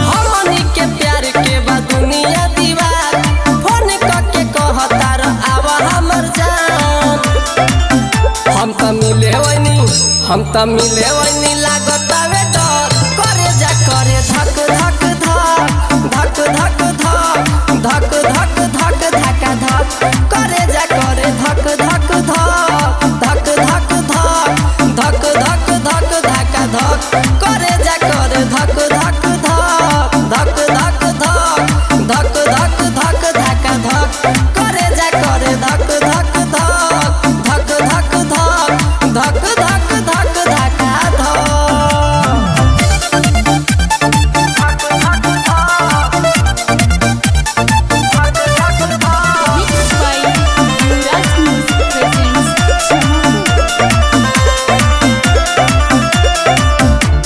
हमनी के प्यार के बा दुनिया दीवार, फोन करके कहतार आवा हमर जान। हम त मिले वनी लागतावे डर, करे जा करे धक धक धक धक धक धक धक धक धक धका धक, करे जा करे धक धक धक धक धक धक धक धक धक धका धक, करे जा करे धक धक धक धक धक धक धक धक धक धका धक, करे जा करे धक धक धक धक धक धक धक धक धका धक।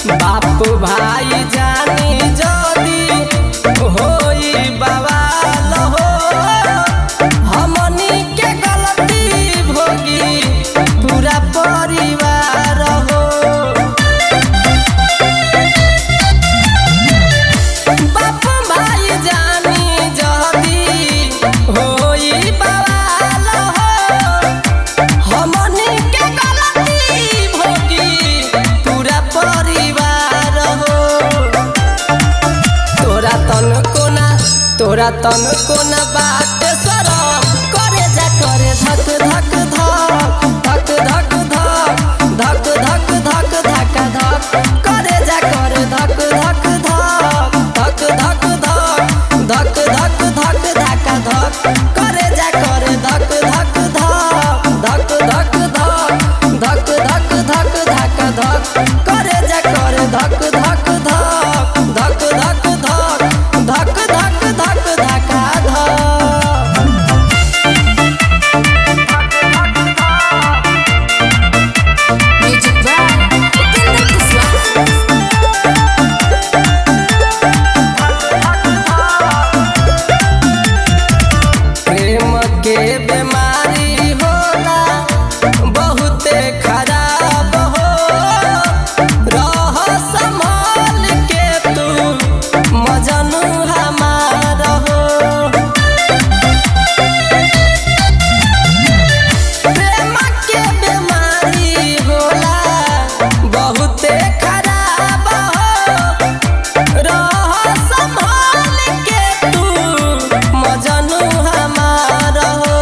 बाप भाई जानी जदी होई बवाल हो, हमनी के गलती भोगी पूरा परिवार हो। बाप भाई जानी जदी होई बवाल हो, हमनी के गलती भोगी पूरा परिवार हो। तोरा तन कोना बात शरम, करे जा करे धक धक धक धक धक धक धक धक धका धक, करे जा करे धक धक धक धक धक धक धक धक धका धक, करे जा करे धक धक धक धक धक धक धक धक धका धक, करे जा करे धक धक धक धक धक धक धक धक धक धका धक। Music by Upinder Kuswaha. प्रेम के बीमारी होला बहुते खराब हो, रह संभाल के तू मजनू हमार हो। प्रेम के बीमारी होला बहुते खराब हो, रह संभाल के तू मजनू हमार हो।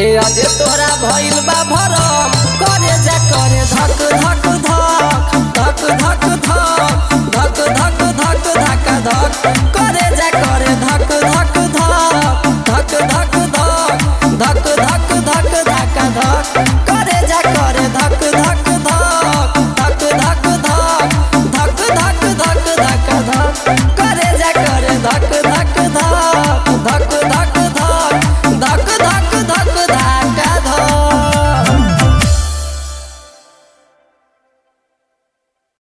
ए अजे तोरा भइल बा भरम, करे जा करे धक धक धक धक धक धक धक धक धका धक, करे जा करे धक धक धक धक धक धक धक धक